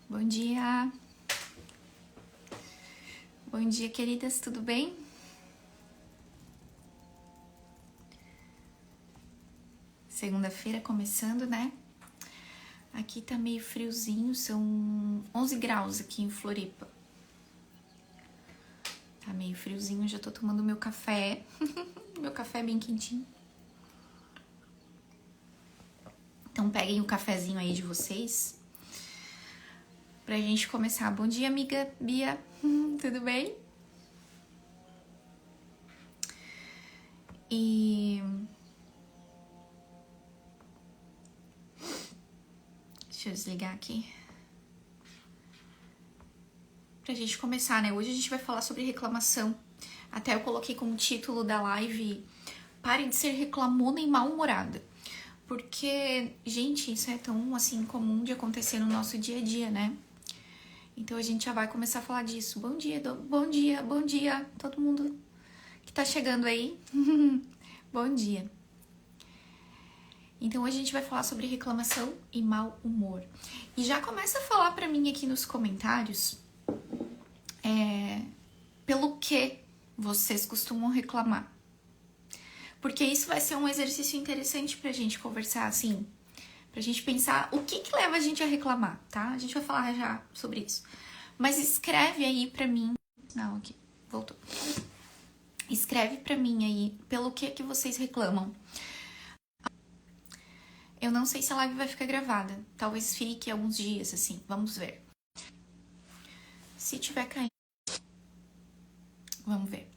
Bom dia! Bom dia, queridas, tudo bem? Segunda-feira começando, né? Aqui tá meio friozinho, são 11 graus aqui em Floripa. Tá meio friozinho, já tô tomando meu café. Meu café é bem quentinho. Então peguem o cafezinho aí de vocês pra gente começar. Bom dia, amiga Bia. Tudo bem? Deixa eu desligar aqui. Pra gente começar, né? Hoje a gente vai falar sobre reclamação. Até eu coloquei como título da live: Pare de ser reclamona e mal-humorada. Porque, gente, isso é tão, assim, comum de acontecer no nosso dia a dia, né? Então a gente já vai começar a falar disso. Bom dia, bom dia, todo mundo que tá chegando aí. Bom dia. Então hoje a gente vai falar sobre reclamação e mau humor. E já começa a falar pra mim aqui nos comentários pelo que vocês costumam reclamar. Porque isso vai ser um exercício interessante pra gente conversar, assim, pra gente pensar o que leva a gente a reclamar, tá? A gente vai falar já sobre isso. Mas escreve aí pra mim. Não, aqui, voltou. Escreve pra mim aí pelo que vocês reclamam. Eu não sei se a live vai ficar gravada. Talvez fique alguns dias, assim. Vamos ver. Se tiver caindo. Vamos ver.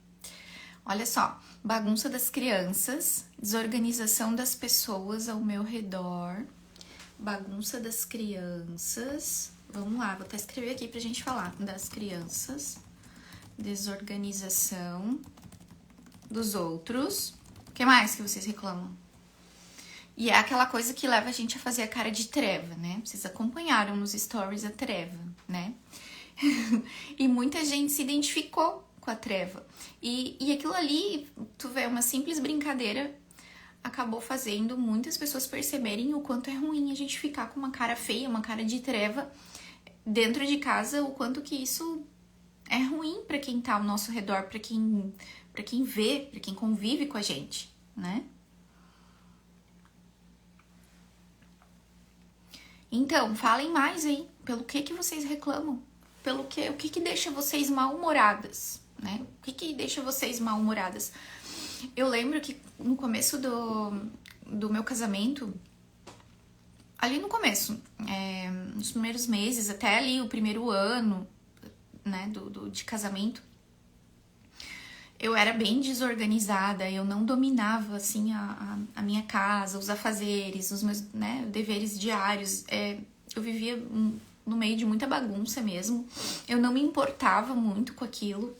Olha só. Bagunça das crianças. Desorganização das pessoas ao meu redor. Bagunça das crianças. Vamos lá, vou até escrever aqui pra gente falar. Das crianças. Desorganização dos outros. O que mais que vocês reclamam? E é aquela coisa que leva a gente a fazer a cara de treva, né? Vocês acompanharam nos stories a treva, né? E muita gente se identificou com a treva. E aquilo ali, tu vê, uma simples brincadeira acabou fazendo muitas pessoas perceberem o quanto é ruim a gente ficar com uma cara feia, uma cara de treva dentro de casa, o quanto que isso é ruim pra quem tá ao nosso redor, pra quem vê, pra quem convive com a gente, né? Então, falem mais aí, pelo que vocês reclamam, o que deixa vocês mal-humoradas, né? O que deixa vocês mal-humoradas? Eu lembro que no começo do meu casamento, ali no começo, nos primeiros meses, até ali o primeiro ano, né, de casamento, eu era bem desorganizada, eu não dominava, assim, a minha casa, os afazeres, os meus, né, deveres diários. Eu vivia no meio de muita bagunça mesmo. Eu não me importava muito com aquilo.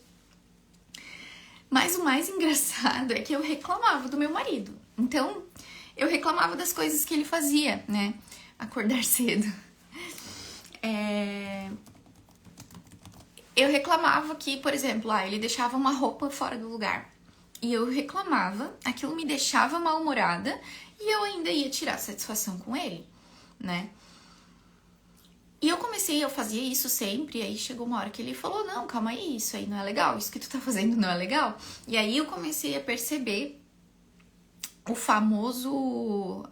Mas o mais engraçado é que eu reclamava do meu marido. Então, eu reclamava das coisas que ele fazia, né? Acordar cedo. Eu reclamava que, por exemplo, ele deixava uma roupa fora do lugar. E eu reclamava, aquilo me deixava mal-humorada e eu ainda ia tirar satisfação com ele, né? E eu fazia isso sempre, e aí chegou uma hora que ele falou: não, calma aí, isso aí não é legal, isso que tu tá fazendo não é legal. E aí eu comecei a perceber a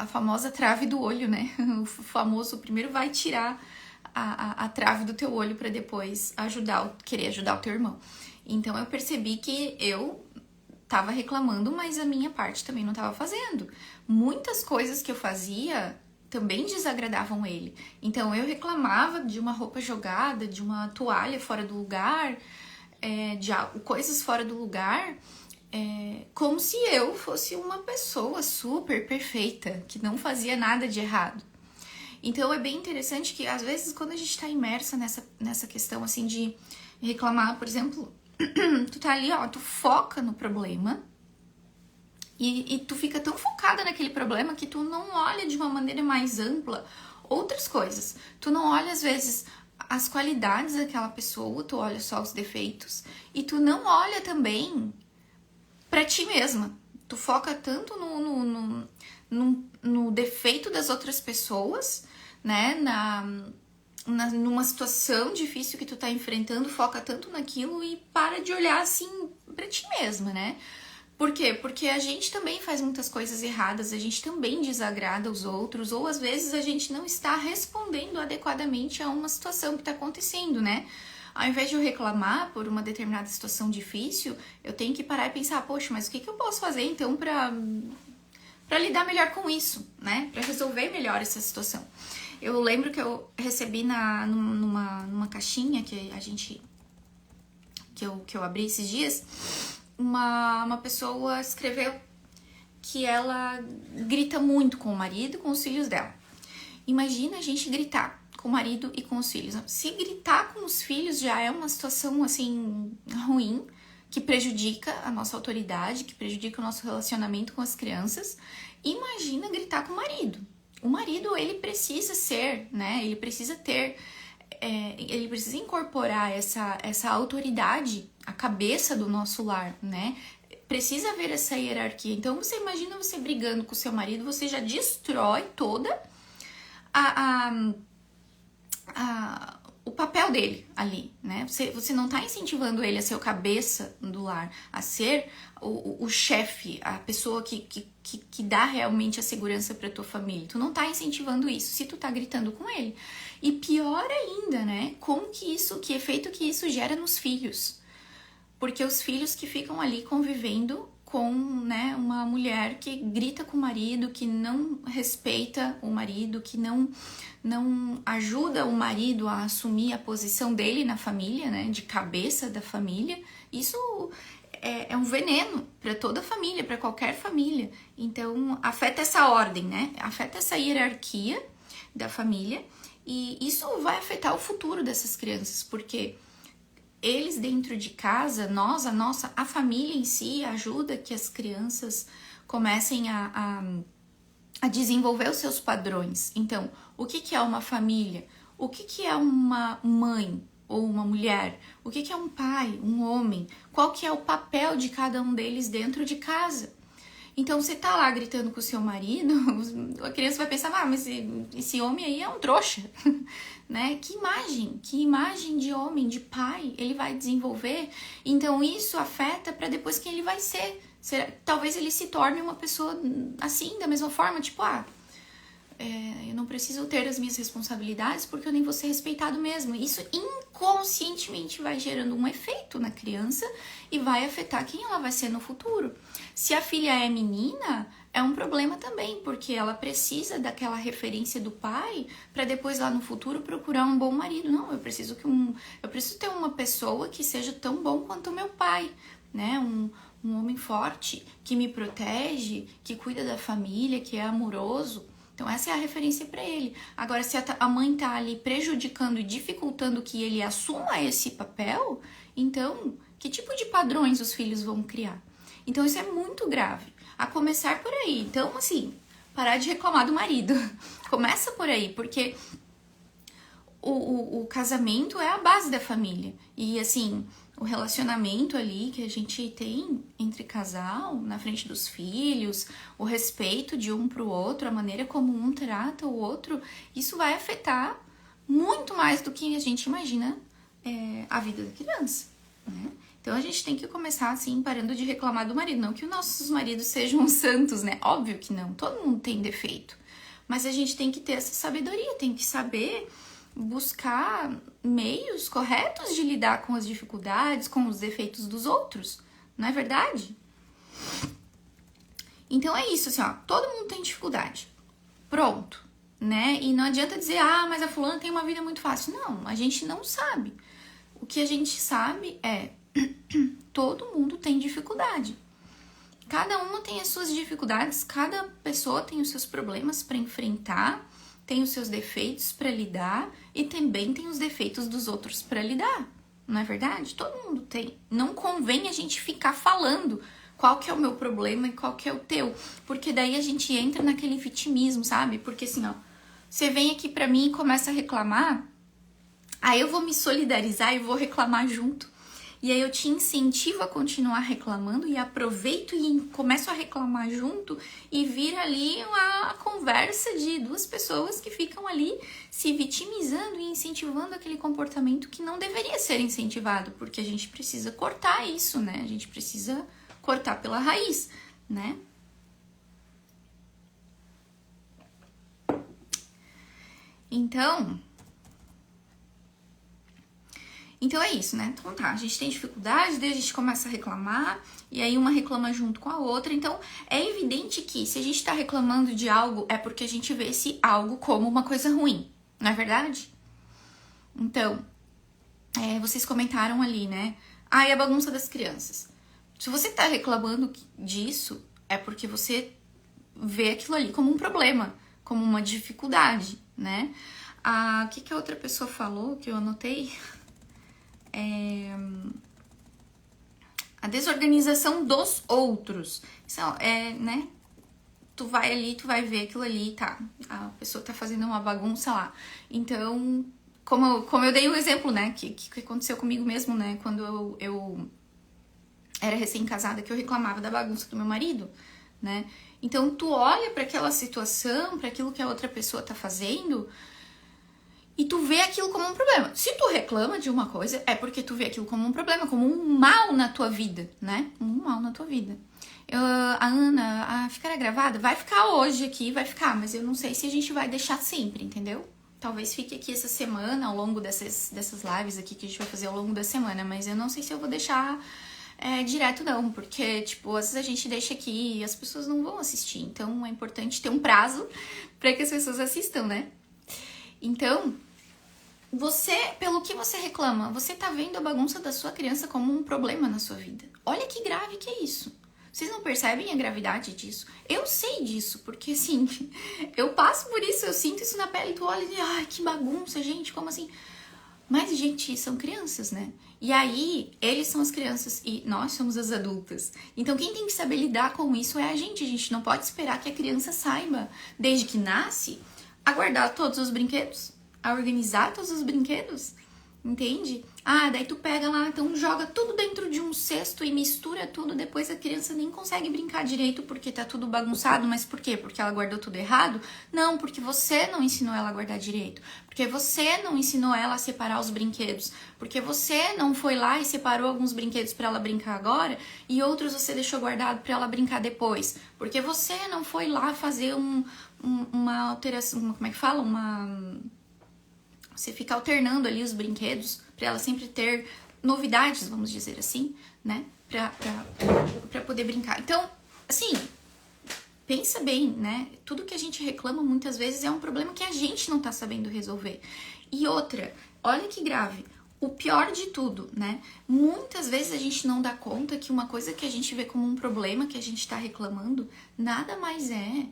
famosa trave do olho, né? O famoso, primeiro vai tirar a trave do teu olho pra depois querer ajudar o teu irmão. Então eu percebi que eu tava reclamando, mas a minha parte também não tava fazendo. Muitas coisas que eu fazia também desagradavam ele. Então eu reclamava de uma roupa jogada, de uma toalha fora do lugar, de coisas fora do lugar, como se eu fosse uma pessoa super perfeita, que não fazia nada de errado. Então é bem interessante que às vezes quando a gente tá imersa nessa questão assim de reclamar, por exemplo, tu tá ali, tu foca no problema e tu fica tão focada naquele problema que tu não olha de uma maneira mais ampla outras coisas. Tu não olha às vezes as qualidades daquela pessoa, tu olha só os defeitos e tu não olha também pra ti mesma. Tu foca tanto no defeito das outras pessoas, né? numa situação difícil que tu tá enfrentando, foca tanto naquilo e para de olhar assim pra ti mesma, né? Por quê? Porque a gente também faz muitas coisas erradas, a gente também desagrada os outros, ou às vezes a gente não está respondendo adequadamente a uma situação que está acontecendo, né? Ao invés de eu reclamar por uma determinada situação difícil, eu tenho que parar e pensar, poxa, mas o que eu posso fazer então para lidar melhor com isso, né? Para resolver melhor essa situação. Eu lembro que eu recebi numa caixinha que eu abri esses dias, uma pessoa escreveu que ela grita muito com o marido e com os filhos dela. Imagina a gente gritar com o marido e com os filhos. Se gritar com os filhos já é uma situação assim ruim, que prejudica a nossa autoridade, que prejudica o nosso relacionamento com as crianças. Imagina gritar com o marido. O marido, ele precisa ser, né? Ele precisa ter, ele precisa incorporar essa autoridade, a cabeça do nosso lar, né? Precisa haver essa hierarquia. Então, você imagina você brigando com o seu marido, você já destrói toda o papel dele ali, né? Você não tá incentivando ele a ser o cabeça do lar, a ser o chefe, a pessoa que dá realmente a segurança pra tua família. Tu não tá incentivando isso se tu tá gritando com ele. E pior ainda, né? Que efeito que isso gera nos filhos. Porque os filhos que ficam ali convivendo com, né, uma mulher que grita com o marido, que não respeita o marido, que não ajuda o marido a assumir a posição dele na família, né, de cabeça da família, isso é um veneno para toda a família, para qualquer família. Então, afeta essa ordem, né, afeta essa hierarquia da família e isso vai afetar o futuro dessas crianças, porque eles dentro de casa, a família em si ajuda que as crianças comecem a desenvolver os seus padrões. Então, o que é uma família? O que é uma mãe ou uma mulher? O que é um pai, um homem? Qual que é o papel de cada um deles dentro de casa? Então, você tá lá gritando com o seu marido, a criança vai pensar, mas esse homem aí é um trouxa, né? Que imagem de homem, de pai ele vai desenvolver? Então, isso afeta para depois quem ele vai ser. Talvez ele se torne uma pessoa assim, da mesma forma, tipo, eu não preciso ter as minhas responsabilidades porque eu nem vou ser respeitado mesmo. Isso inconscientemente vai gerando um efeito na criança e vai afetar quem ela vai ser no futuro. Se a filha é menina, é um problema também, porque ela precisa daquela referência do pai para depois lá no futuro procurar um bom marido. Não, eu preciso ter uma pessoa que seja tão bom quanto o meu pai, né? Um homem forte, que me protege, que cuida da família, que é amoroso. Então, essa é a referência para ele. Agora, se a mãe tá ali prejudicando e dificultando que ele assuma esse papel, então, que tipo de padrões os filhos vão criar? Então, isso é muito grave. A começar por aí. Então, assim, parar de reclamar do marido. Começa por aí, porque o casamento é a base da família. E, assim, o relacionamento ali que a gente tem entre casal, na frente dos filhos, o respeito de um pro outro, a maneira como um trata o outro, isso vai afetar muito mais do que a gente imagina a vida da criança, né? Então a gente tem que começar assim, parando de reclamar do marido. Não que os nossos maridos sejam santos, né? Óbvio que não, todo mundo tem defeito. Mas a gente tem que ter essa sabedoria, tem que saber buscar meios corretos de lidar com as dificuldades, com os defeitos dos outros, não é verdade? Então é isso, assim, ó, todo mundo tem dificuldade, pronto, né? E não adianta dizer, mas a fulana tem uma vida muito fácil. Não, a gente não sabe. O que a gente sabe é, todo mundo tem dificuldade. Cada uma tem as suas dificuldades, cada pessoa tem os seus problemas para enfrentar, tem os seus defeitos para lidar e também tem os defeitos dos outros para lidar, não é verdade? Todo mundo tem. Não convém a gente ficar falando qual que é o meu problema e qual que é o teu, porque daí a gente entra naquele vitimismo, sabe? Porque assim, ó, você vem aqui pra mim e começa a reclamar, aí eu vou me solidarizar e vou reclamar junto. e aí eu te incentivo a continuar reclamando e aproveito e começo a reclamar junto e vira ali uma conversa de duas pessoas que ficam ali se vitimizando e incentivando aquele comportamento que não deveria ser incentivado, porque a gente precisa cortar isso, né? A gente precisa cortar pela raiz, né? Então é isso, né? Então tá, a gente tem dificuldade, daí a gente começa a reclamar, e aí uma reclama junto com a outra. Então é evidente que se a gente tá reclamando de algo, é porque a gente vê esse algo como uma coisa ruim, não é verdade? Então, vocês comentaram ali, né? Ah, e a bagunça das crianças. Se você tá reclamando disso, é porque você vê aquilo ali como um problema, como uma dificuldade, né? O que a outra pessoa falou que eu anotei? A desorganização dos outros. Isso né? Tu vai ali, tu vai ver aquilo ali, tá? A pessoa tá fazendo uma bagunça lá. Então, como eu dei o exemplo, né? Que aconteceu comigo mesmo, né? Quando eu era recém-casada, que eu reclamava da bagunça do meu marido, né? Então, tu olha para aquela situação, para aquilo que a outra pessoa tá fazendo, e tu vê aquilo como um problema. Se tu reclama de uma coisa, é porque tu vê aquilo como um problema, como um mal na tua vida, né? Um mal na tua vida. A Ana, ficará gravada? Vai ficar hoje aqui, vai ficar, mas eu não sei se a gente vai deixar sempre, entendeu? Talvez fique aqui essa semana, ao longo dessas lives aqui que a gente vai fazer ao longo da semana, mas eu não sei se eu vou deixar direto não, porque, tipo, às vezes a gente deixa aqui e as pessoas não vão assistir, então é importante ter um prazo para que as pessoas assistam, né? Então, pelo que você reclama, você tá vendo a bagunça da sua criança como um problema na sua vida. Olha que grave que é isso. Vocês não percebem a gravidade disso? Eu sei disso, porque assim, eu passo por isso, eu sinto isso na pele, tu olha e ai, que bagunça, gente, como assim? Mas, gente, são crianças, né? E aí, eles são as crianças e nós somos as adultas. Então, quem tem que saber lidar com isso é a gente não pode esperar que a criança saiba, desde que nasce, a guardar todos os brinquedos, a organizar todos os brinquedos, entende? Daí tu pega lá, então joga tudo dentro de um cesto e mistura tudo, depois a criança nem consegue brincar direito porque tá tudo bagunçado, mas por quê? Porque ela guardou tudo errado? Não, porque você não ensinou ela a guardar direito, porque você não ensinou ela a separar os brinquedos, porque você não foi lá e separou alguns brinquedos para ela brincar agora e outros você deixou guardado para ela brincar depois, porque você não foi lá fazer uma alteração, como é que fala? Você fica alternando ali os brinquedos para ela sempre ter novidades, vamos dizer assim, né? Pra poder brincar. Então, assim, pensa bem, né? Tudo que a gente reclama muitas vezes é um problema que a gente não tá sabendo resolver. E outra, olha que grave, o pior de tudo, né? Muitas vezes a gente não dá conta que uma coisa que a gente vê como um problema que a gente tá reclamando, nada mais é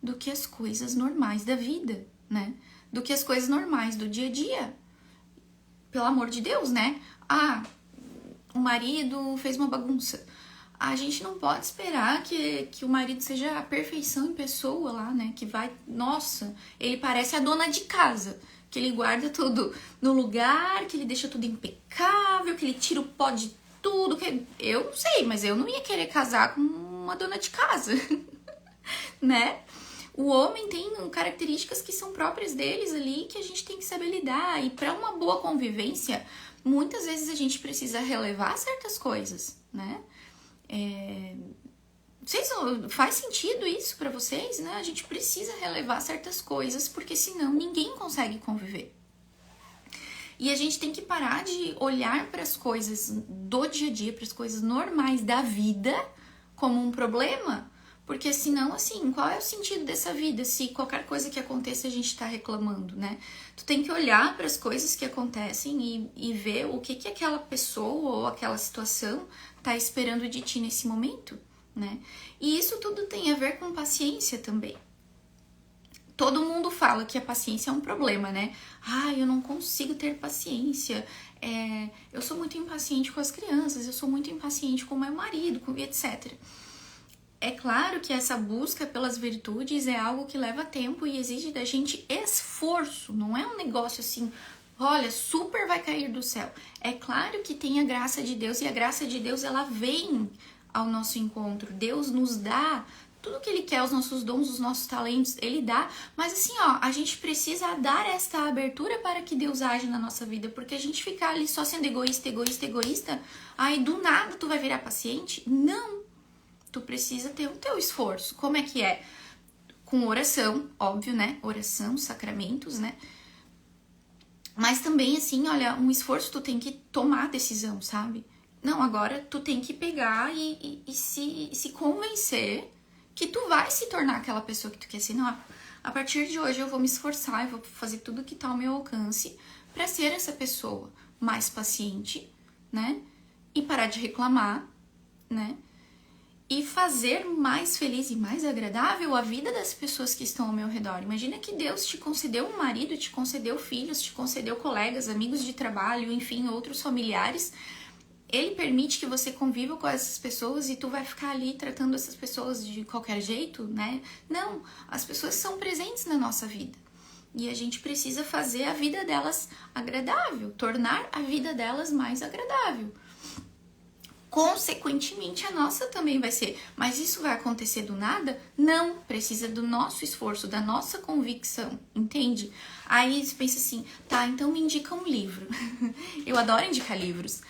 do que as coisas normais da vida, né? Do que as coisas normais do dia a dia. Pelo amor de Deus, né? O marido fez uma bagunça. A gente não pode esperar que o marido seja a perfeição em pessoa lá, né? Que vai... Nossa, ele parece a dona de casa. Que ele guarda tudo no lugar, que ele deixa tudo impecável, que ele tira o pó de tudo. Eu não sei, mas eu não ia querer casar com uma dona de casa, né? O homem tem características que são próprias deles ali, que a gente tem que saber lidar. E para uma boa convivência, muitas vezes a gente precisa relevar certas coisas, né? Faz sentido isso para vocês, né? A gente precisa relevar certas coisas, porque senão ninguém consegue conviver. E a gente tem que parar de olhar para as coisas do dia a dia, para as coisas normais da vida, como um problema. Porque senão, assim, qual é o sentido dessa vida se qualquer coisa que aconteça a gente tá reclamando, né? Tu tem que olhar para as coisas que acontecem e ver o que aquela pessoa ou aquela situação tá esperando de ti nesse momento, né? E isso tudo tem a ver com paciência também. Todo mundo fala que a paciência é um problema, né? Eu não consigo ter paciência. Eu sou muito impaciente com as crianças, eu sou muito impaciente com o meu marido, etc. É claro que essa busca pelas virtudes é algo que leva tempo e exige da gente esforço, não é um negócio assim, olha, super vai cair do céu. É claro que tem a graça de Deus, e a graça de Deus, ela vem ao nosso encontro. Deus nos dá tudo que Ele quer, os nossos dons, os nossos talentos, Ele dá. Mas assim, ó, a gente precisa dar esta abertura para que Deus age na nossa vida. Porque a gente ficar ali só sendo egoísta, egoísta, egoísta, aí do nada tu vai virar paciente? Não. Tu precisa ter o teu esforço. Como é que é? Com oração, óbvio, né? Oração, sacramentos, né? Mas também, assim, olha, um esforço, tu tem que tomar decisão, sabe? Não, agora tu tem que pegar e se convencer que tu vai se tornar aquela pessoa que tu quer ser. Não, a partir de hoje eu vou me esforçar, eu vou fazer tudo que tá ao meu alcance pra ser essa pessoa mais paciente, né? E parar de reclamar, né? E fazer mais feliz e mais agradável a vida das pessoas que estão ao meu redor. Imagina que Deus te concedeu um marido, te concedeu filhos, te concedeu colegas, amigos de trabalho, enfim, outros familiares. Ele permite que você conviva com essas pessoas e tu vai ficar ali tratando essas pessoas de qualquer jeito, né? Não, as pessoas são presentes na nossa vida. E a gente precisa fazer a vida delas agradável, tornar a vida delas mais agradável. Consequentemente, a nossa também vai ser. Mas isso vai acontecer do nada? Não, precisa do nosso esforço, da nossa convicção, entende? Aí você pensa assim, tá, então me indica um livro. Eu adoro indicar livros.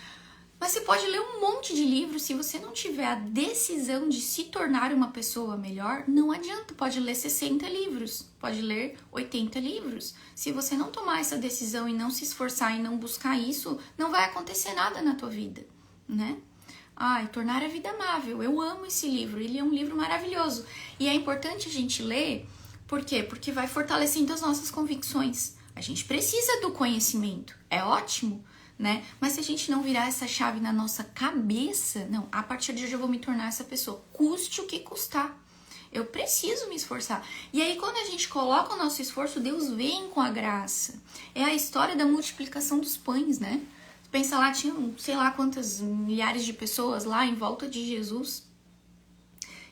Mas você pode ler um monte de livros, se você não tiver a decisão de se tornar uma pessoa melhor, não adianta, pode ler 60 livros, pode ler 80 livros. Se você não tomar essa decisão e não se esforçar e não buscar isso, não vai acontecer nada na tua vida, né? Ai, Tornar a Vida Amável. Eu amo esse livro, ele é um livro maravilhoso. E é importante a gente ler, por quê? Porque vai fortalecendo as nossas convicções. A gente precisa do conhecimento, é ótimo, né? Mas se a gente não virar essa chave na nossa cabeça, não, a partir de hoje eu vou me tornar essa pessoa, custe o que custar. Eu preciso me esforçar. E aí, quando a gente coloca o nosso esforço, Deus vem com a graça. É a história da multiplicação dos pães, né? Pensa lá, tinha sei lá quantas milhares de pessoas lá em volta de Jesus.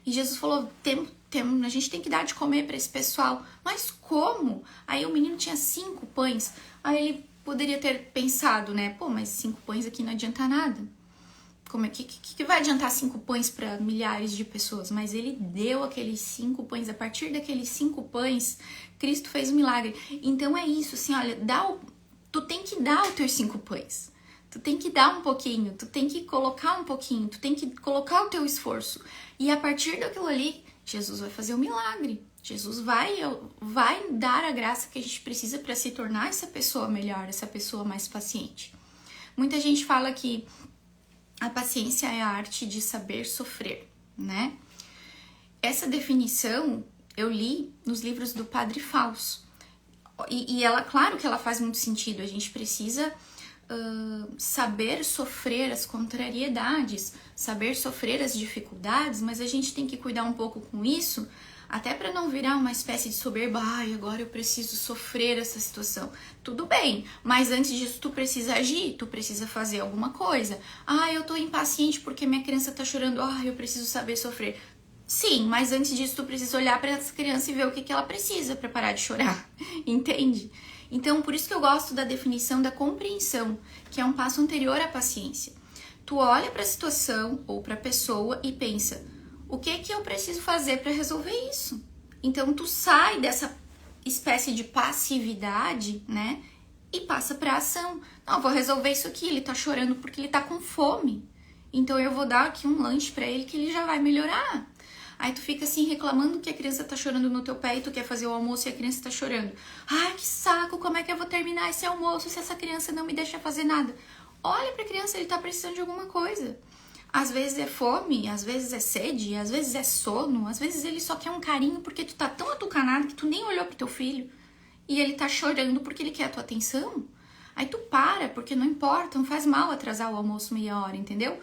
E Jesus falou, a gente tem que dar de comer para esse pessoal. Mas como? Aí o menino tinha 5 pães. Aí ele poderia ter pensado, né? Pô, mas 5 pães aqui não adianta nada. Como é que vai adiantar 5 pães para milhares de pessoas? Mas ele deu aqueles 5 pães. A partir daqueles 5 pães, Cristo fez um milagre. Então é isso, assim, olha, tu tem que dar os teus 5 pães. Tu tem que dar um pouquinho, tu tem que colocar um pouquinho, tu tem que colocar o teu esforço. E a partir daquilo ali, Jesus vai fazer um milagre. Jesus vai dar a graça que a gente precisa para se tornar essa pessoa melhor, essa pessoa mais paciente. Muita gente fala que a paciência é a arte de saber sofrer, né? Essa definição eu li nos livros do Padre Fausto. E ela, claro que ela faz muito sentido, a gente precisa saber sofrer as contrariedades, saber sofrer as dificuldades, mas a gente tem que cuidar um pouco com isso, até para não virar uma espécie de soberba, ai, agora eu preciso sofrer essa situação. Tudo bem, mas antes disso tu precisa agir, tu precisa fazer alguma coisa. Ah, eu tô impaciente porque minha criança tá chorando, ah, eu preciso saber sofrer. Sim, mas antes disso tu precisa olhar para essa criança e ver o que ela precisa para parar de chorar, entende? Então, por isso que eu gosto da definição da compreensão, que é um passo anterior à paciência. Tu olha para a situação ou para a pessoa e pensa, o que eu preciso fazer para resolver isso? Então, tu sai dessa espécie de passividade, né? E passa para ação. Não, eu vou resolver isso aqui, ele tá chorando porque ele tá com fome. Então, eu vou dar aqui um lanche para ele que ele já vai melhorar. Aí tu fica assim reclamando que a criança tá chorando no teu pé e tu quer fazer o almoço e a criança tá chorando. Ai, que saco, como é que eu vou terminar esse almoço se essa criança não me deixa fazer nada? Olha pra criança, ele tá precisando de alguma coisa. Às vezes é fome, às vezes é sede, às vezes é sono, às vezes ele só quer um carinho porque tu tá tão atucanado que tu nem olhou pro teu filho. E ele tá chorando porque ele quer a tua atenção. Aí tu para, porque não importa, não faz mal atrasar o almoço meia hora, entendeu?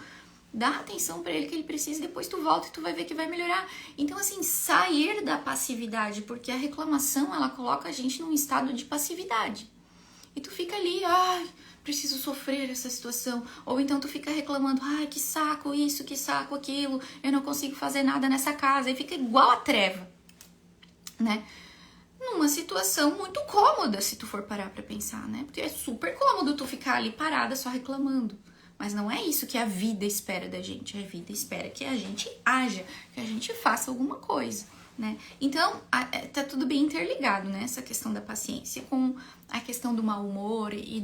Dá atenção para ele que ele precisa, depois tu volta e tu vai ver que vai melhorar. Então, assim, sair da passividade, porque a reclamação, ela coloca a gente num estado de passividade. E tu fica ali, ai, preciso sofrer essa situação. Ou então tu fica reclamando, ai, que saco isso, que saco aquilo, eu não consigo fazer nada nessa casa. E fica igual a treva, né? numa situação muito cômoda, se tu for parar pra pensar, né? Porque é super cômodo tu ficar ali parada só reclamando. Mas não é isso que a vida espera da gente. A vida espera que a gente haja, que a gente faça alguma coisa, né? Então, tá tudo bem interligado, né? Essa questão da paciência com a questão do mau humor e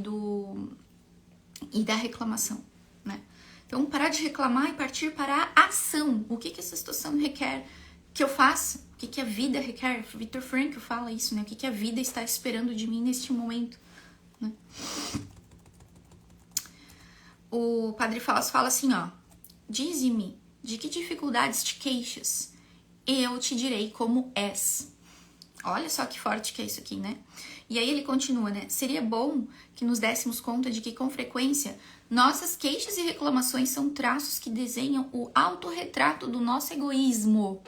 da reclamação, né? Então, parar de reclamar e partir para a ação. O que essa situação requer que eu faça? O que a vida requer? Viktor Frankl fala isso, né? O que a vida está esperando de mim neste momento, né? O Padre Fausto fala assim, ó: dize-me de que dificuldades te queixas, e eu te direi como és. Olha só que forte que é isso aqui, né? E aí ele continua, né? Seria bom que nos dessemos conta de que, com frequência, nossas queixas e reclamações são traços que desenham o autorretrato do nosso egoísmo.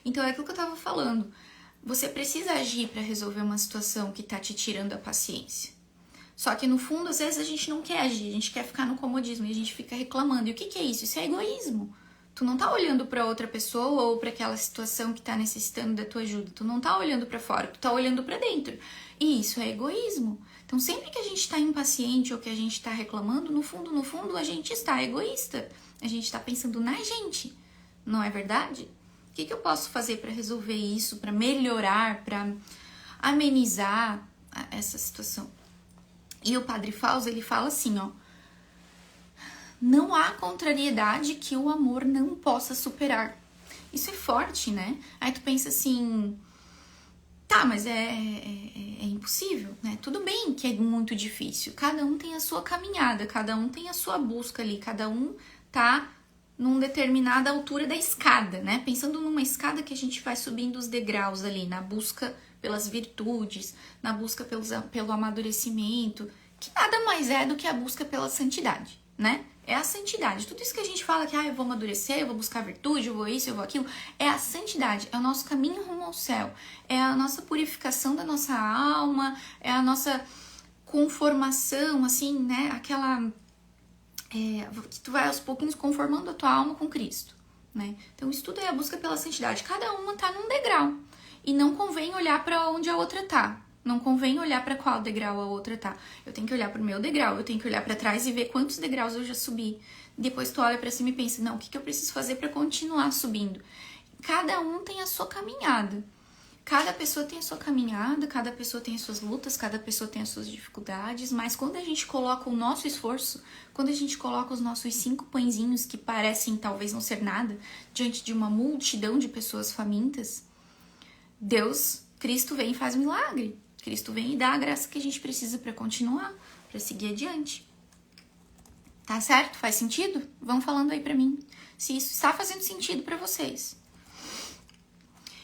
Então é aquilo que eu tava falando. Você precisa agir para resolver uma situação que tá te tirando a paciência. Só que no fundo, às vezes a gente não quer agir, a gente quer ficar no comodismo e a gente fica reclamando. E o que é isso? Isso é egoísmo. Tu não tá olhando para outra pessoa ou para aquela situação que tá necessitando da tua ajuda. Tu não tá olhando para fora, tu tá olhando para dentro. E isso é egoísmo. Então, sempre que a gente tá impaciente ou que a gente tá reclamando, no fundo, a gente está egoísta. A gente tá pensando na gente. Não é verdade? O que eu posso fazer para resolver isso, para melhorar, para amenizar essa situação? E o Padre Fausto, ele fala assim, ó: não há contrariedade que o amor não possa superar. Isso é forte, né? Aí tu pensa assim, tá, mas é impossível, né? Tudo bem que é muito difícil. Cada um tem a sua caminhada, cada um tem a sua busca ali, cada um tá numa determinada altura da escada, né? Pensando numa escada que a gente vai subindo os degraus ali, na busca pelas virtudes, na busca pelo amadurecimento, que nada mais é do que a busca pela santidade, né? É a santidade. Tudo isso que a gente fala que eu vou amadurecer, eu vou buscar virtude, eu vou isso, eu vou aquilo, é a santidade, é o nosso caminho rumo ao céu, é a nossa purificação da nossa alma, é a nossa conformação, assim, né? Aquela... que tu vai aos pouquinhos conformando a tua alma com Cristo, né? Então isso tudo é a busca pela santidade. Cada uma tá num degrau. E não convém olhar para onde a outra tá. Não convém olhar para qual degrau a outra tá. Eu tenho que olhar pro meu degrau, eu tenho que olhar para trás e ver quantos degraus eu já subi. Depois tu olha para cima e pensa, não, o que eu preciso fazer para continuar subindo? Cada um tem a sua caminhada. Cada pessoa tem a sua caminhada, cada pessoa tem as suas lutas, cada pessoa tem as suas dificuldades, mas quando a gente coloca o nosso esforço, quando a gente coloca os nossos 5 pãezinhos que parecem talvez não ser nada, diante de uma multidão de pessoas famintas, Cristo vem e faz um milagre. Cristo vem e dá a graça que a gente precisa para continuar, para seguir adiante. Tá certo? Faz sentido? Vão falando aí para mim se isso está fazendo sentido para vocês.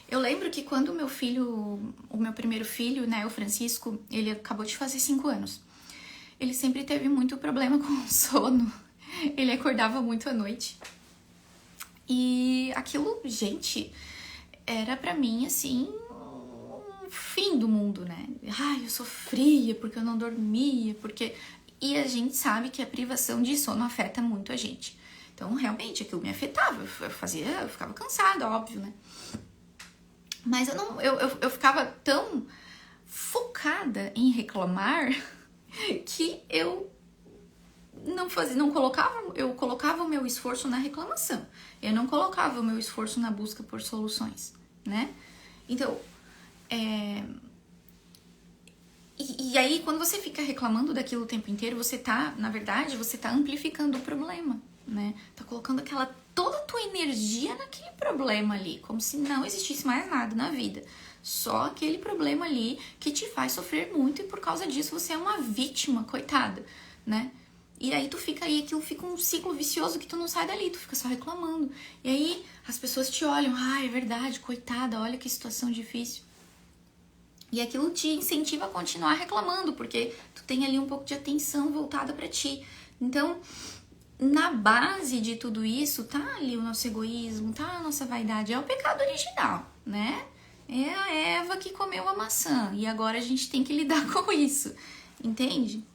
Eu lembro que quando o meu primeiro filho, né, o Francisco, ele acabou de fazer 5 anos. Ele sempre teve muito problema com sono. Ele acordava muito à noite. E aquilo, gente, era pra mim, assim, um fim do mundo, né? Eu sofria porque eu não dormia, porque... E a gente sabe que a privação de sono afeta muito a gente. Então, realmente, aquilo me afetava. Eu ficava cansada, óbvio, né? Mas eu ficava tão focada em reclamar que eu eu colocava o meu esforço na reclamação. Eu não colocava o meu esforço na busca por soluções, né? Então, e aí quando você fica reclamando daquilo o tempo inteiro, na verdade, você tá amplificando o problema, né? Tá colocando toda a tua energia naquele problema ali, como se não existisse mais nada na vida. Só aquele problema ali que te faz sofrer muito e por causa disso você é uma vítima, coitada, né? E aí tu fica aí, aquilo fica um ciclo vicioso que tu não sai dali, tu fica só reclamando. E aí as pessoas te olham, é verdade, coitada, olha que situação difícil. E aquilo te incentiva a continuar reclamando, porque tu tem ali um pouco de atenção voltada pra ti. Então, na base de tudo isso, tá ali o nosso egoísmo, tá a nossa vaidade, é o pecado original, né? É a Eva que comeu a maçã e agora a gente tem que lidar com isso, entende?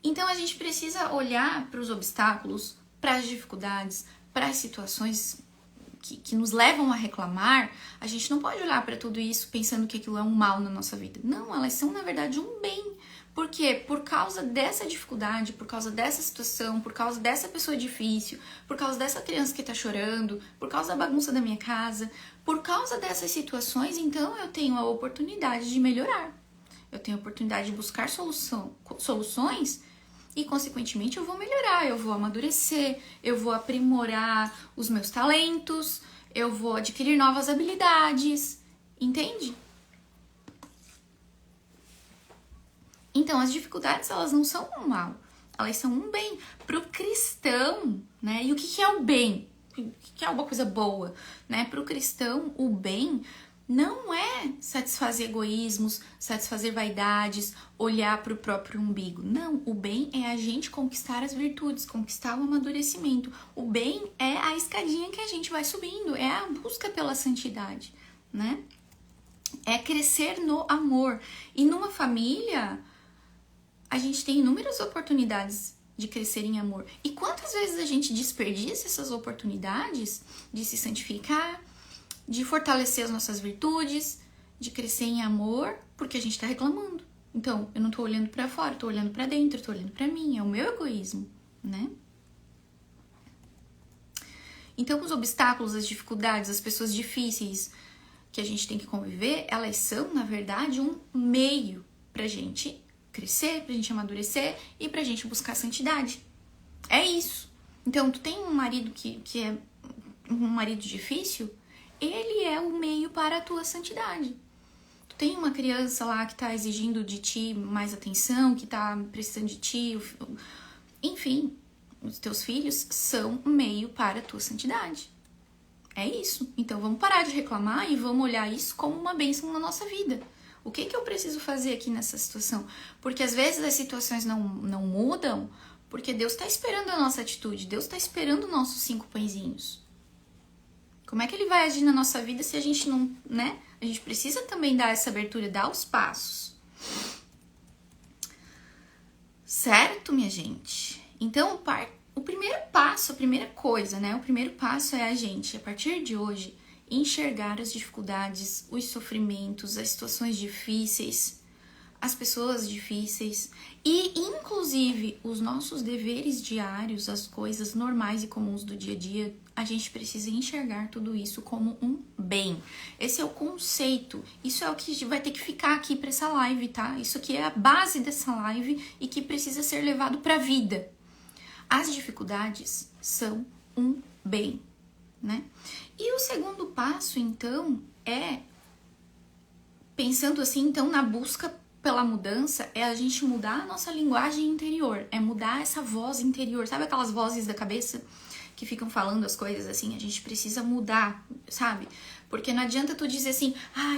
Então a gente precisa olhar para os obstáculos, para as dificuldades, para as situações que nos levam a reclamar, a gente não pode olhar para tudo isso pensando que aquilo é um mal na nossa vida. Não, elas são, na verdade, um bem. Por quê? Por causa dessa dificuldade, por causa dessa situação, por causa dessa pessoa difícil, por causa dessa criança que tá chorando, por causa da bagunça da minha casa, por causa dessas situações, então eu tenho a oportunidade de melhorar. Eu tenho a oportunidade de buscar soluções e, consequentemente, eu vou melhorar, eu vou amadurecer, eu vou aprimorar os meus talentos, eu vou adquirir novas habilidades, entende? Então, as dificuldades, elas não são um mal, elas são um bem para o cristão, né? E o que é o bem? O que é uma coisa boa, né? Para o cristão, o bem não é satisfazer egoísmos, satisfazer vaidades, olhar para o próprio umbigo. Não, o bem é a gente conquistar as virtudes, conquistar o amadurecimento. O bem é a escadinha que a gente vai subindo, é a busca pela santidade, né? É crescer no amor. E numa família, a gente tem inúmeras oportunidades de crescer em amor. E quantas vezes a gente desperdiça essas oportunidades de se santificar, de fortalecer as nossas virtudes, de crescer em amor, porque a gente tá reclamando. Então, eu não tô olhando pra fora, eu tô olhando pra dentro, eu tô olhando pra mim, é o meu egoísmo, né? Então, os obstáculos, as dificuldades, as pessoas difíceis que a gente tem que conviver, elas são, na verdade, um meio pra gente crescer, pra gente amadurecer e pra gente buscar santidade. É isso. Então, tu tem um marido que é um marido difícil, ele é o meio para a tua santidade. Tu tem uma criança lá que tá exigindo de ti mais atenção, que tá precisando de ti, enfim, os teus filhos são um meio para a tua santidade. É isso. Então, vamos parar de reclamar e vamos olhar isso como uma bênção na nossa vida. O que eu preciso fazer aqui nessa situação? Porque às vezes as situações não mudam porque Deus está esperando a nossa atitude. Deus está esperando os nossos 5 pãezinhos. Como é que Ele vai agir na nossa vida se a gente não, né? A gente precisa também dar essa abertura, dar os passos. Certo, minha gente? Então, o primeiro passo, a primeira coisa, né? O primeiro passo é a gente, a partir de hoje, enxergar as dificuldades, os sofrimentos, as situações difíceis, as pessoas difíceis e, inclusive, os nossos deveres diários, as coisas normais e comuns do dia a dia, a gente precisa enxergar tudo isso como um bem. Esse é o conceito, isso é o que vai ter que ficar aqui para essa live, tá? Isso aqui é a base dessa live e que precisa ser levado para a vida. As dificuldades são um bem, né? E o segundo passo, então, é, pensando assim, então, na busca pela mudança, é a gente mudar a nossa linguagem interior, é mudar essa voz interior. Sabe aquelas vozes da cabeça que ficam falando as coisas assim? A gente precisa mudar, sabe? Porque não adianta tu dizer assim,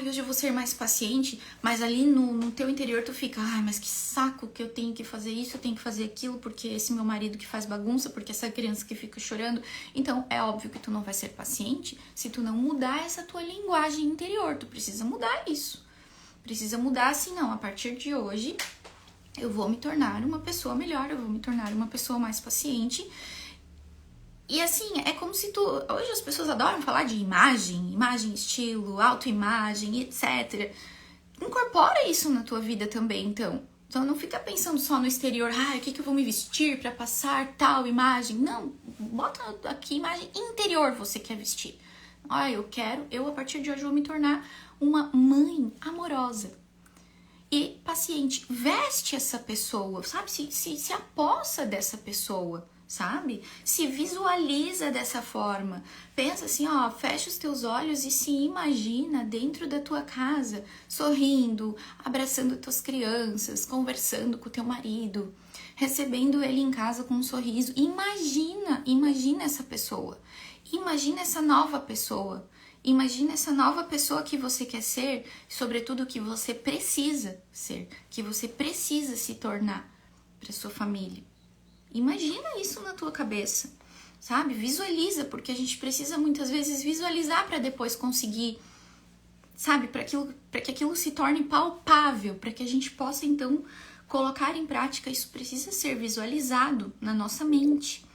hoje eu vou ser mais paciente, mas ali no teu interior tu fica, mas que saco que eu tenho que fazer isso, eu tenho que fazer aquilo, porque esse meu marido que faz bagunça, porque essa criança que fica chorando. Então, é óbvio que tu não vai ser paciente se tu não mudar essa tua linguagem interior. Tu precisa mudar isso. Precisa mudar assim, não, a partir de hoje eu vou me tornar uma pessoa melhor, eu vou me tornar uma pessoa mais paciente. E assim, é como se tu... Hoje as pessoas adoram falar de imagem, estilo, autoimagem, etc. Incorpora isso na tua vida também, então. Então não fica pensando só no exterior, o que eu vou me vestir pra passar tal imagem. Não, bota aqui imagem interior você quer vestir. Eu a partir de hoje vou me tornar uma mãe amorosa e paciente. Veste essa pessoa, sabe? Se apossa dessa pessoa, sabe? Se visualiza dessa forma. Pensa assim, fecha os teus olhos e se imagina dentro da tua casa, sorrindo, abraçando tuas crianças, conversando com o teu marido, recebendo ele em casa com um sorriso. Imagina essa pessoa. Imagina essa nova pessoa. Imagina essa nova pessoa que você quer ser, sobretudo que você precisa ser, que você precisa se tornar para sua família. Imagina isso na tua cabeça, sabe? Visualiza, porque a gente precisa muitas vezes visualizar para depois conseguir, sabe? Para que aquilo se torne palpável, para que a gente possa então colocar em prática. Isso precisa ser visualizado na nossa mente,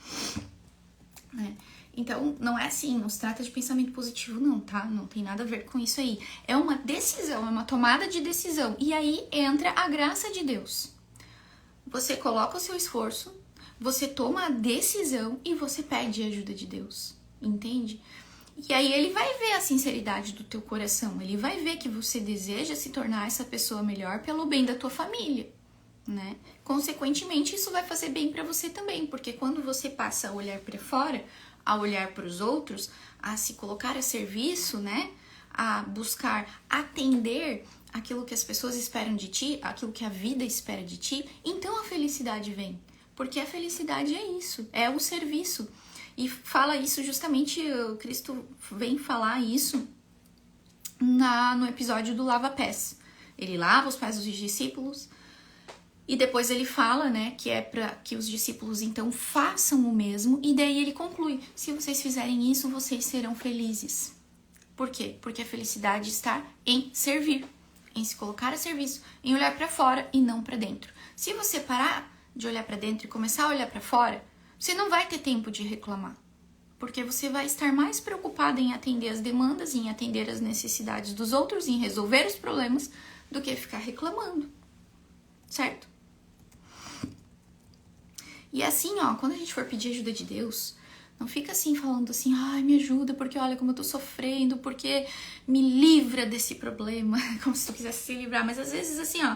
né? Então, não é assim, não se trata de pensamento positivo não, tá? Não tem nada a ver com isso aí. É uma decisão, é uma tomada de decisão. E aí entra a graça de Deus. Você coloca o seu esforço, você toma a decisão e você pede a ajuda de Deus, entende? E aí ele vai ver a sinceridade do teu coração, ele vai ver que você deseja se tornar essa pessoa melhor pelo bem da tua família, né? Consequentemente, isso vai fazer bem pra você também, porque quando você passa a olhar pra fora, a olhar para os outros, a se colocar a serviço, né? A buscar atender aquilo que as pessoas esperam de ti, aquilo que a vida espera de ti, então a felicidade vem. Porque a felicidade é isso, é o serviço. E fala isso justamente, o Cristo vem falar isso no episódio do Lava Pés. Ele lava os pés dos discípulos e depois ele fala, né, que é para que os discípulos então façam o mesmo. E daí ele conclui, se vocês fizerem isso, vocês serão felizes. Por quê? Porque a felicidade está em servir, em se colocar a serviço, em olhar para fora e não para dentro. Se você parar de olhar para dentro e começar a olhar para fora, você não vai ter tempo de reclamar, porque você vai estar mais preocupada em atender as demandas, em atender as necessidades dos outros, em resolver os problemas, do que ficar reclamando, certo? E assim, ó, quando a gente for pedir ajuda de Deus, não fica assim falando assim, ai, me ajuda, porque olha como eu tô sofrendo, porque me livra desse problema, como se tu quisesse se livrar. Mas às vezes assim, ó,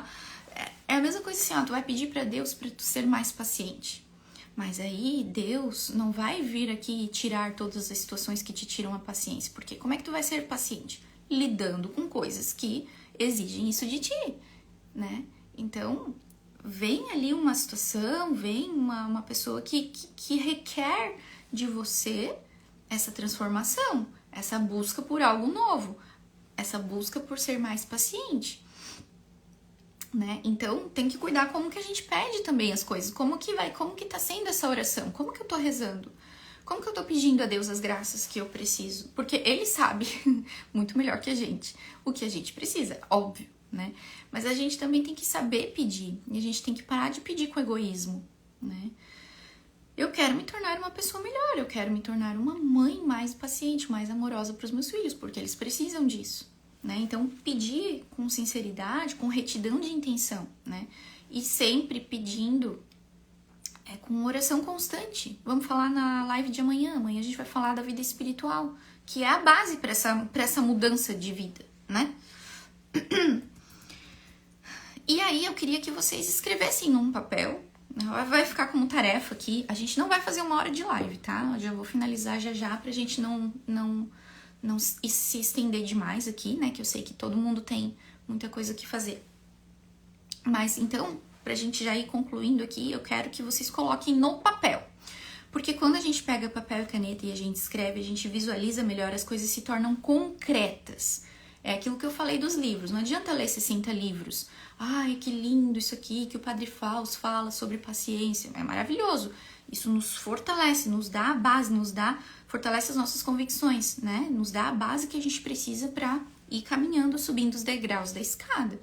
é a mesma coisa assim, ó, tu vai pedir pra Deus pra tu ser mais paciente. Mas aí Deus não vai vir aqui e tirar todas as situações que te tiram a paciência. Porque como é que tu vai ser paciente? Lidando com coisas que exigem isso de ti, né? Então, vem ali uma situação, vem uma pessoa que requer de você essa transformação, essa busca por algo novo, essa busca por ser mais paciente, né? Então, tem que cuidar como que a gente pede também as coisas, como que tá sendo essa oração, como que eu tô rezando, como que eu tô pedindo a Deus as graças que eu preciso, porque Ele sabe muito melhor que a gente o que a gente precisa, óbvio, né? Mas a gente também tem que saber pedir, e a gente tem que parar de pedir com egoísmo, né? Eu quero me tornar uma pessoa melhor, eu quero me tornar uma mãe mais paciente, mais amorosa para os meus filhos, porque eles precisam disso, né? Então, pedir com sinceridade, com retidão de intenção, né? E sempre pedindo com oração constante. Vamos falar na live de amanhã. Amanhã a gente vai falar da vida espiritual, que é a base para essa mudança de vida, né? E aí eu queria que vocês escrevessem num papel. Vai ficar como tarefa aqui. A gente não vai fazer 1 hora de live, tá? Eu já vou finalizar já pra gente não se estender demais aqui, né? Que eu sei que todo mundo tem muita coisa que fazer. Mas então, pra gente já ir concluindo aqui, eu quero que vocês coloquem no papel. Porque quando a gente pega papel e caneta e a gente escreve, a gente visualiza melhor, as coisas se tornam concretas. É aquilo que eu falei dos livros. Não adianta ler 60 livros. Ai, que lindo isso aqui que o Padre Fausto fala sobre paciência. É maravilhoso. Isso nos fortalece, nos dá a base, fortalece as nossas convicções, né? Nos dá a base que a gente precisa para ir caminhando, subindo os degraus da escada.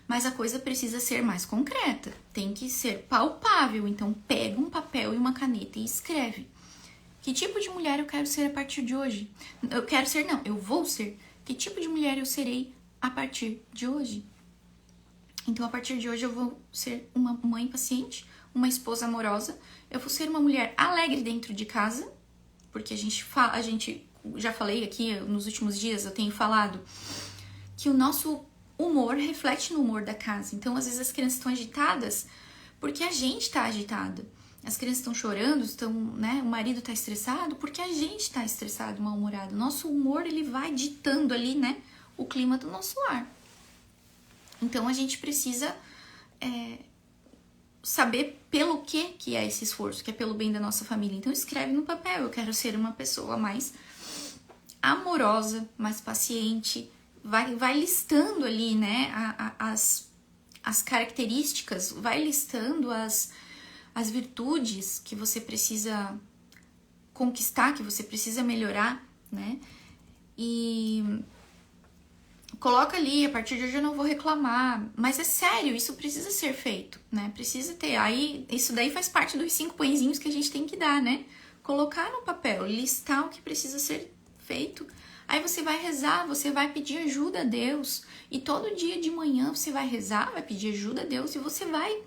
Mas a coisa precisa ser mais concreta. Tem que ser palpável. Então, pega um papel e uma caneta e escreve. Que tipo de mulher eu quero ser a partir de hoje? Eu vou ser. Que tipo de mulher eu serei a partir de hoje? Então, a partir de hoje, eu vou ser uma mãe paciente, uma esposa amorosa. Eu vou ser uma mulher alegre dentro de casa, porque a gente já falei aqui nos últimos dias, eu tenho falado que o nosso humor reflete no humor da casa. Então, às vezes, as crianças estão agitadas porque a gente está agitado. As crianças estão chorando, né? O marido está estressado porque a gente está estressado, mal-humorado. Nosso humor, ele vai ditando ali, né? O clima do nosso lar. Então, a gente precisa saber pelo que é esse esforço, que é pelo bem da nossa família. Então, escreve no papel. Eu quero ser uma pessoa mais amorosa, mais paciente. Vai listando ali, né, as características, vai listando as virtudes que você precisa conquistar, que você precisa melhorar, né? E coloca ali, a partir de hoje eu não vou reclamar. Mas é sério, isso precisa ser feito, né? Precisa ter. Aí, isso daí faz parte dos 5 pãezinhos que a gente tem que dar, né? colocar no papel, listar o que precisa ser feito. Aí você vai rezar, você vai pedir ajuda a Deus. E todo dia de manhã você vai rezar, vai pedir ajuda a Deus e você vai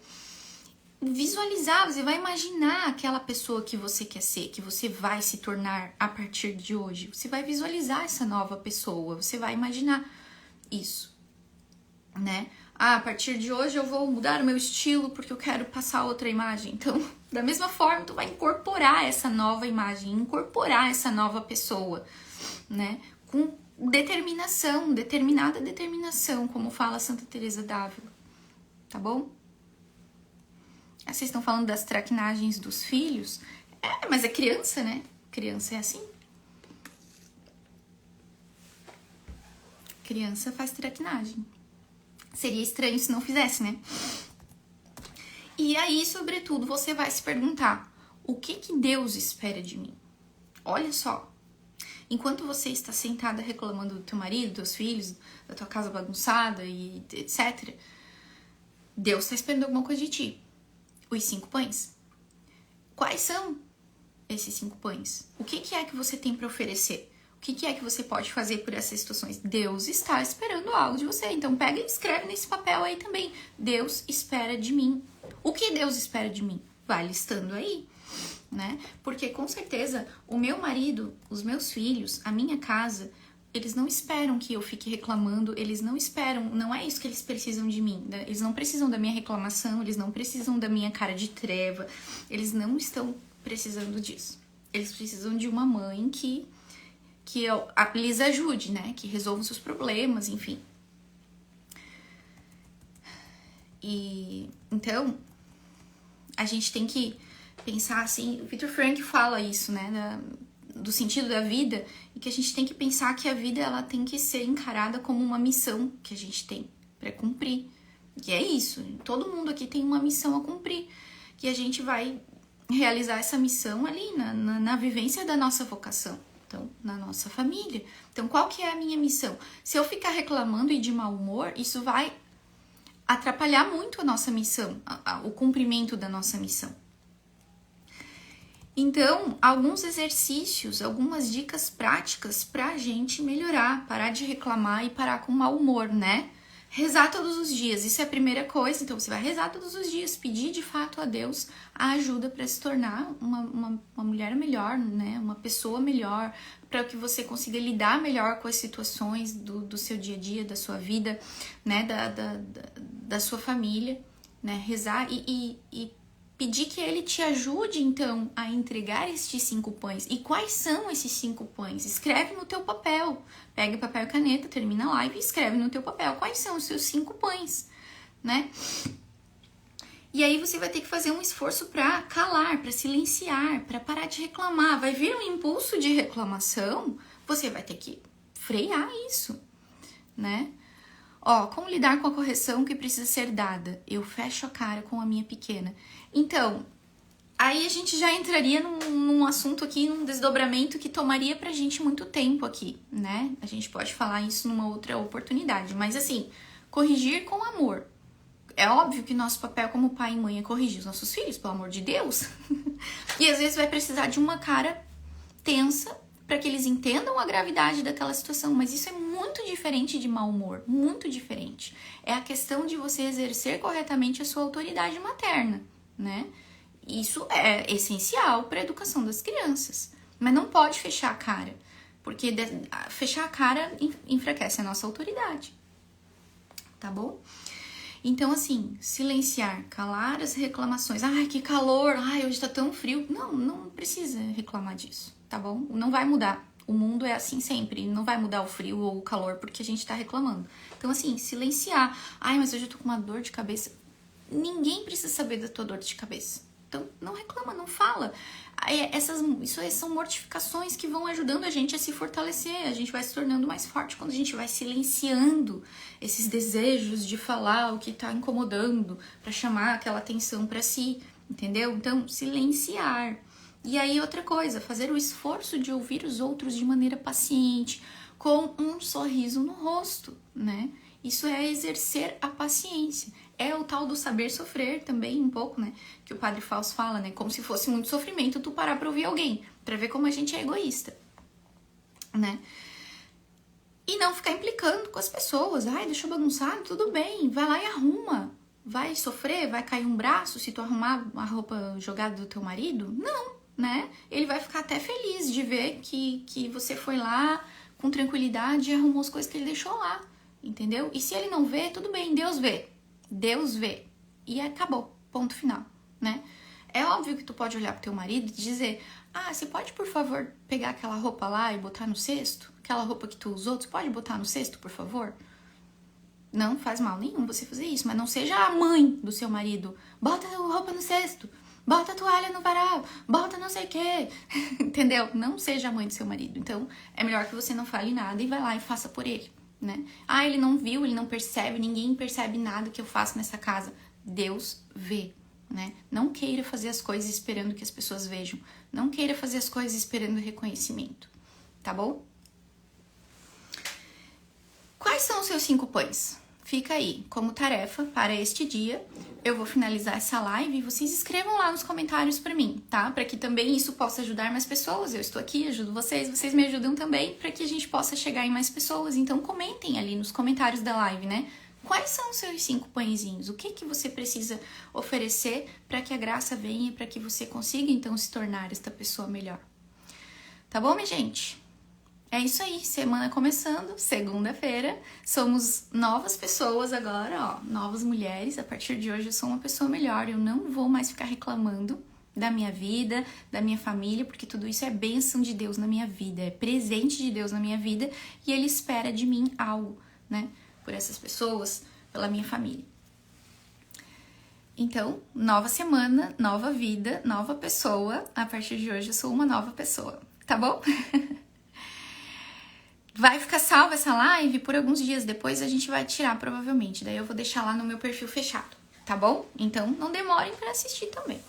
visualizar, você vai imaginar aquela pessoa que você quer ser, que você vai se tornar a partir de hoje. Você vai visualizar essa nova pessoa, você vai imaginar isso, né? Ah, a partir de hoje eu vou mudar o meu estilo porque eu quero passar outra imagem. Então, da mesma forma, tu vai incorporar essa nova imagem, incorporar essa nova pessoa, né? Com determinação, determinada determinação, como fala Santa Teresa d'Ávila, tá bom? Vocês estão falando das traquinagens dos filhos? Mas é criança, né? Criança é assim. Criança faz traquinagem. Seria estranho se não fizesse, né? E aí, sobretudo, você vai se perguntar: o que Deus espera de mim? Olha só. Enquanto você está sentada reclamando do teu marido, dos teus filhos, da tua casa bagunçada e etc., Deus está esperando alguma coisa de ti. Os 5 pães. Quais são esses 5 pães? O que é que você tem para oferecer? O que é que você pode fazer por essas situações? Deus está esperando algo de você. Então pega e escreve nesse papel aí também. Deus espera de mim. O que Deus espera de mim? Vai listando aí, né? Porque com certeza o meu marido, os meus filhos, a minha casa, eles não esperam que eu fique reclamando, eles não esperam, não é isso que eles precisam de mim, eles não precisam da minha reclamação, eles não precisam da minha cara de treva, eles não estão precisando disso. Eles precisam de uma mãe que lhes ajude, né, que resolva os seus problemas, enfim. E então, a gente tem que pensar assim, o Viktor Frankl fala isso, né, do sentido da vida, e que a gente tem que pensar que a vida ela tem que ser encarada como uma missão que a gente tem para cumprir. E é isso, todo mundo aqui tem uma missão a cumprir, que a gente vai realizar essa missão ali na vivência da nossa vocação, então na nossa família. Então qual que é a minha missão? Se eu ficar reclamando e de mau humor, isso vai atrapalhar muito a nossa missão, o cumprimento da nossa missão. Então, alguns exercícios, algumas dicas práticas pra gente melhorar, parar de reclamar e parar com mau humor, né? Rezar todos os dias, isso é a primeira coisa. Então, você vai rezar todos os dias, pedir de fato a Deus a ajuda para se tornar uma mulher melhor, né? Uma pessoa melhor, para que você consiga lidar melhor com as situações do seu dia a dia, da sua vida, né? Da sua família, né? Rezar e pedir que ele te ajude, então, a entregar estes 5 pães. E quais são esses 5 pães? Escreve no teu papel. Pega papel e caneta, termina a live e escreve no teu papel. Quais são os seus 5 pães, né? E aí você vai ter que fazer um esforço para calar, para silenciar, para parar de reclamar. Vai vir um impulso de reclamação, você vai ter que frear isso, né? Como lidar com a correção que precisa ser dada? Eu fecho a cara com a minha pequena. Então, aí a gente já entraria num assunto aqui, num desdobramento que tomaria pra gente muito tempo aqui, né? A gente pode falar isso numa outra oportunidade. Mas assim, corrigir com amor. É óbvio que nosso papel como pai e mãe é corrigir os nossos filhos, pelo amor de Deus. E às vezes vai precisar de uma cara tensa para que eles entendam a gravidade daquela situação, mas isso é muito diferente de mau humor, muito diferente. É a questão de você exercer corretamente a sua autoridade materna, né? Isso é essencial para a educação das crianças, mas não pode fechar a cara, porque fechar a cara enfraquece a nossa autoridade, tá bom? Então, assim, silenciar, calar as reclamações. Ai, que calor, ai, hoje tá tão frio. Não precisa reclamar disso, tá bom? Não vai mudar. O mundo é assim sempre, não vai mudar o frio ou o calor porque a gente tá reclamando. Então, assim, silenciar. Ai, mas hoje eu tô com uma dor de cabeça. Ninguém precisa saber da tua dor de cabeça. Então, não reclama, não fala. Isso aí são mortificações que vão ajudando a gente a se fortalecer. A gente vai se tornando mais forte quando a gente vai silenciando esses desejos de falar o que tá incomodando, para chamar aquela atenção para si, entendeu? Então, silenciar. E aí, outra coisa, fazer o esforço de ouvir os outros de maneira paciente, com um sorriso no rosto, né? Isso é exercer a paciência. É o tal do saber sofrer também, um pouco, né? Que o Padre Fausto fala, né? Como se fosse muito sofrimento tu parar pra ouvir alguém, pra ver como a gente é egoísta, né? E não ficar implicando com as pessoas. Ai, deixou bagunçado, tudo bem, vai lá e arruma. Vai sofrer, vai cair um braço se tu arrumar a roupa jogada do teu marido? Não, né? Ele vai ficar até feliz de ver que você foi lá com tranquilidade e arrumou as coisas que ele deixou lá, entendeu? E se ele não vê, tudo bem, Deus vê. Deus vê. E acabou, ponto final, né? É óbvio que tu pode olhar pro teu marido e dizer: ah, você pode, por favor, pegar aquela roupa lá e botar no cesto? Aquela roupa que tu usou, você pode botar no cesto, por favor? Não faz mal nenhum você fazer isso, mas não seja a mãe do seu marido. Bota a roupa no cesto, bota a toalha no varal, bota não sei o quê, entendeu? Não seja a mãe do seu marido. Então, é melhor que você não fale nada e vai lá e faça por ele, né? Ah, ele não viu, ele não percebe, ninguém percebe nada que eu faço nessa casa. Deus vê, né? Não queira fazer as coisas esperando que as pessoas vejam. Não queira fazer as coisas esperando reconhecimento, tá bom? Quais são os seus 5 pães? Fica aí como tarefa para este dia. Eu vou finalizar essa live e vocês escrevam lá nos comentários para mim, tá? Para que também isso possa ajudar mais pessoas. Eu estou aqui, ajudo vocês, vocês me ajudam também para que a gente possa chegar em mais pessoas. Então comentem ali nos comentários da live, né? Quais são os seus 5 pãezinhos? O que que você precisa oferecer para que a graça venha e para que você consiga então se tornar esta pessoa melhor? Tá bom, minha gente? É isso aí, semana começando, segunda-feira, somos novas pessoas agora, ó, novas mulheres. A partir de hoje eu sou uma pessoa melhor, eu não vou mais ficar reclamando da minha vida, da minha família, porque tudo isso é bênção de Deus na minha vida, é presente de Deus na minha vida e Ele espera de mim algo, né, por essas pessoas, pela minha família. Então, nova semana, nova vida, nova pessoa, a partir de hoje eu sou uma nova pessoa, tá bom? Vai ficar salva essa live por alguns dias, depois a gente vai tirar provavelmente, daí eu vou deixar lá no meu perfil fechado, tá bom? Então não demorem para assistir também.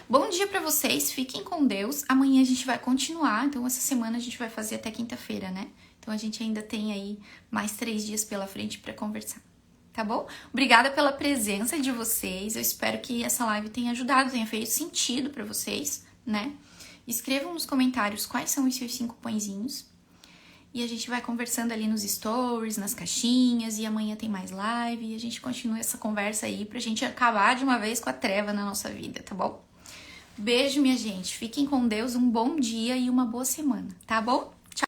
Bom dia para vocês, fiquem com Deus, amanhã a gente vai continuar, então essa semana a gente vai fazer até quinta-feira, né? Então a gente ainda tem aí mais 3 dias pela frente para conversar, tá bom? Obrigada pela presença de vocês, eu espero que essa live tenha ajudado, tenha feito sentido para vocês, né? Escrevam nos comentários quais são os seus 5 pãezinhos. E a gente vai conversando ali nos stories, nas caixinhas, e amanhã tem mais live, e a gente continua essa conversa aí pra gente acabar de uma vez com a treva na nossa vida, tá bom? Beijo, minha gente. Fiquem com Deus, um bom dia e uma boa semana, tá bom?